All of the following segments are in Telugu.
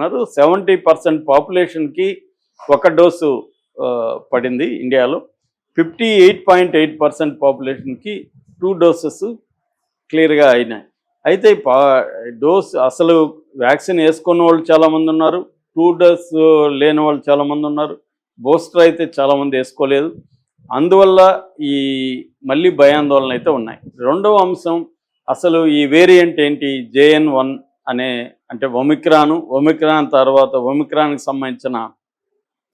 చెప్తున్నారు. 70% పాపులేషన్కి ఒక డోసు పడింది ఇండియాలో. 58.8% పాపులేషన్కి 2 డోసెస్ క్లియర్గా అయినాయి. అయితే డోస్ అసలు వ్యాక్సిన్ వేసుకున్న వాళ్ళు చాలామంది ఉన్నారు, 2 డోస్ లేని వాళ్ళు చాలామంది ఉన్నారు, బూస్టర్ అయితే చాలామంది వేసుకోలేదు. అందువల్ల ఈ మళ్ళీ భయాందోళన అయితే ఉన్నాయి. రెండవ అంశం, అసలు ఈ వేరియంట్ ఏంటి, JN.1 అనే, అంటే ఒమిక్రాన్ తర్వాత ఒమిక్రాన్కి సంబంధించిన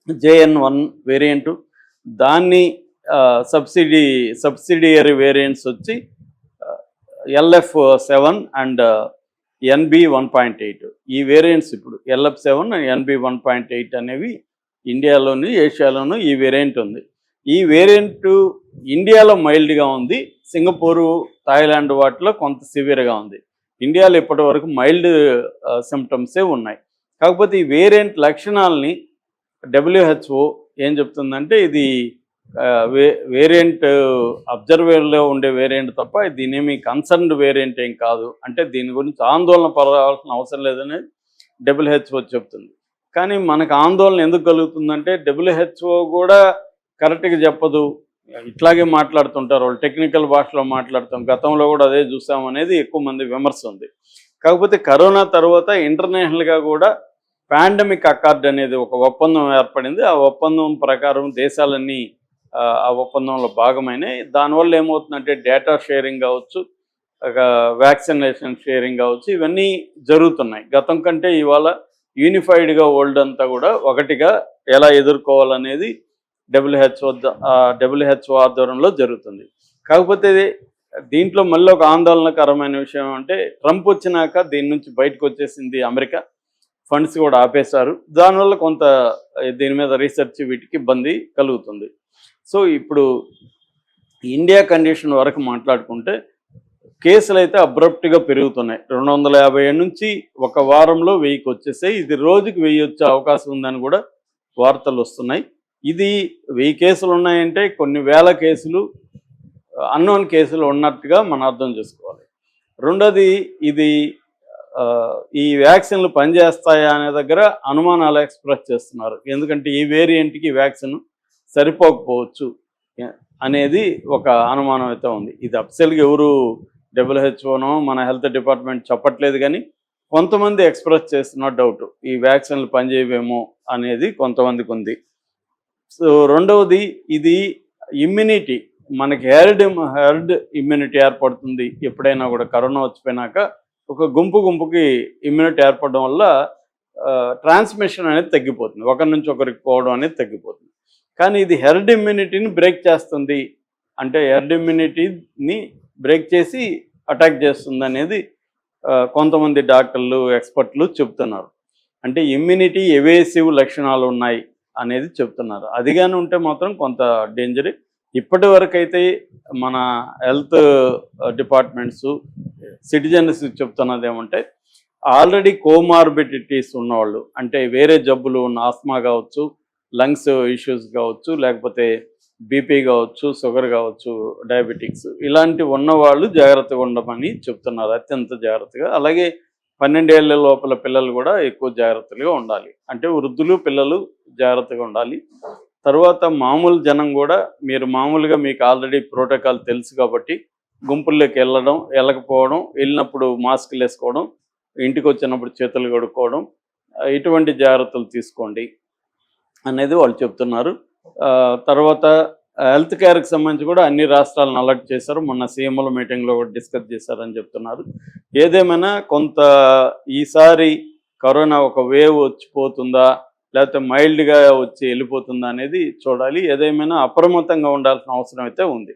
JN.1 వేరియంటు, దాన్ని సబ్సిడియరీ వేరియంట్స్ వచ్చి LF7 అండ్ NB1.8. ఈ వేరియంట్స్ ఇప్పుడు LF7 అండ్ NB1.8 అనేవి ఇండియాలోని ఏషియాలోనూ ఈ వేరియంట్ ఉంది. ఈ వేరియంట్ ఇండియాలో మైల్డ్గా ఉంది, సింగపూరు థాయిలాండ్ వాటిలో కొంత సివియర్గా ఉంది. ఇండియాలో ఇప్పటి వరకు మైల్డ్ సిమ్టమ్సే ఉన్నాయి. కాకపోతే ఈ వేరియంట్ లక్షణాలని WHO ఏం చెప్తుందంటే ఇది వేరియంట్ అబ్జర్వేర్లో ఉండే వేరియంట్ తప్ప దీనేమి కన్సర్న్డ్ వేరియంట్ ఏం కాదు, అంటే దీని గురించి ఆందోళన పడాల్సిన అవసరం లేదని WHO చెప్తుంది. కానీ మనకు ఆందోళన ఎందుకు కలుగుతుందంటే WHO కూడా కరెక్ట్గా చెప్పదు, ఇట్లాగే మాట్లాడుతుంటారు వాళ్ళు, టెక్నికల్ భాషలో మాట్లాడతాం, గతంలో కూడా అదే చూసామనేది ఎక్కువ మంది విమర్శ ఉంది. కాకపోతే కరోనా తర్వాత ఇంటర్నేషనల్గా కూడా పాండమిక్ అకార్డ్ అనేది ఒక ఒప్పందం ఏర్పడింది. ఆ ఒప్పందం ప్రకారం దేశాలన్నీ ఆ ఒప్పందంలో భాగమైనాయి. దానివల్ల ఏమవుతుందంటే డేటా షేరింగ్ కావచ్చు, వ్యాక్సినేషన్ షేరింగ్ కావచ్చు, ఇవన్నీ జరుగుతున్నాయి. గతం కంటే ఇవాళ యూనిఫైడ్గా వరల్డ్ అంతా కూడా ఒకటిగా ఎలా ఎదుర్కోవాలనేది WHO ఆధ్వర్యంలో జరుగుతుంది. కాకపోతే దీంట్లో మళ్ళీ ఒక ఆందోళనకరమైన విషయం అంటే, ట్రంప్ వచ్చినాక దీని నుంచి బయటకు వచ్చేసింది అమెరికా, ఫండ్స్ కూడా ఆపేశారు. దానివల్ల కొంత దీని మీద రీసెర్చ్ వీటికి ఇబ్బంది కలుగుతుంది. సో ఇప్పుడు ఇండియా కండిషన్ వరకు మాట్లాడుకుంటే కేసులు అయితే అబ్రప్ట్గా పెరుగుతున్నాయి. 250 నుంచి ఒక వారంలో 1000కి వచ్చేసాయి. ఇది రోజుకి 1000 వచ్చే అవకాశం ఉందని కూడా వార్తలు వస్తున్నాయి. ఇది 1000 కేసులు ఉన్నాయంటే కొన్ని వేల కేసులు అన్నోన్ కేసులు ఉన్నట్టుగా మనం అర్థం చేసుకోవాలి. రెండోది, ఇది ఈ వ్యాక్సిన్లు పనిచేస్తాయా అనే దగ్గర అనుమానాలు ఎక్స్ప్రెస్ చేస్తున్నారు. ఎందుకంటే ఈ వేరియంట్కి వ్యాక్సిన్ సరిపోకపోవచ్చు అనేది ఒక అనుమానం అయితే ఉంది. ఇది అఫ్సెల్గా ఎవరు WHO మన హెల్త్ డిపార్ట్మెంట్ చెప్పట్లేదు, కానీ కొంతమంది ఎక్స్ప్రెస్ చేస్తున్న డౌట్, ఈ వ్యాక్సిన్లు పనిచేయవేమో అనేది కొంతమందికి ఉంది. సో రెండవది, ఇది ఇమ్యూనిటీ, మనకి హెర్డ్ ఇమ్యూనిటీ ఏర్పడుతుంది. ఎప్పుడైనా కూడా కరోనా వచ్చిపోయినాక ఒక గుంపుకి ఇమ్యూనిటీ ఏర్పడడం వల్ల ట్రాన్స్మిషన్ అనేది తగ్గిపోతుంది, ఒకరి నుంచి ఒకరికి పోవడం అనేది తగ్గిపోతుంది. కానీ ఇది హెర్డ్ ఇమ్యూనిటీని బ్రేక్ చేస్తుంది, అంటే హెర్డ్ ఇమ్యూనిటీని బ్రేక్ చేసి అటాక్ చేస్తుంది అనేది కొంతమంది డాక్టర్లు ఎక్స్పర్ట్లు చెప్తున్నారు. అంటే ఇమ్యూనిటీ ఎవేసివ్ లక్షణాలు ఉన్నాయి అనేది చెప్తున్నారు. అది కానీ ఉంటే మాత్రం కొంత డేంజరే. ఇప్పటి వరకు అయితే మన హెల్త్ డిపార్ట్మెంట్స్ సిటిజన్స్ చెప్తున్నది ఏమంటే, ఆల్రెడీ కోమార్బిడిటీస్ ఉన్నవాళ్ళు, అంటే వేరే జబ్బులు ఉన్న, ఆస్మా కావచ్చు, లంగ్స్ ఇష్యూస్ కావచ్చు, లేకపోతే బీపీ కావచ్చు, షుగర్ కావచ్చు, డయాబెటిక్స్, ఇలాంటివి ఉన్నవాళ్ళు జాగ్రత్తగా ఉండమని చెప్తున్నారు, అత్యంత జాగ్రత్తగా. అలాగే 12 ఏళ్ల లోపల పిల్లలు కూడా ఎక్కువ జాగ్రత్తగా ఉండాలి, అంటే వృద్ధులు పిల్లలు జాగ్రత్తగా ఉండాలి. తర్వాత మామూలు జనం కూడా, మీరు మామూలుగా మీకు ఆల్రెడీ ప్రోటోకాల్ తెలుసు కాబట్టి గుంపుల్లోకి వెళ్ళకపోవడం, వెళ్ళినప్పుడు మాస్కులు వేసుకోవడం, ఇంటికి వచ్చినప్పుడు చేతులు కడుక్కోవడం, ఇటువంటి జాగ్రత్తలు తీసుకోండి అనేది వాళ్ళు చెప్తున్నారు. తర్వాత హెల్త్ కేర్కి సంబంధించి కూడా అన్ని రాష్ట్రాలను అలర్ట్ చేశారు. మొన్న సీఎంల మీటింగ్లో కూడా డిస్కస్ చేశారని చెప్తున్నారు. ఏదేమైనా కొంత ఈసారి కరోనా ఒక వేవ్ వచ్చిపోతుందా, లేకపోతే మైల్డ్గా వచ్చి వెళ్ళిపోతుందా అనేది చూడాలి. ఏదేమైనా అప్రమత్తంగా ఉండాల్సిన అవసరం అయితే ఉంది.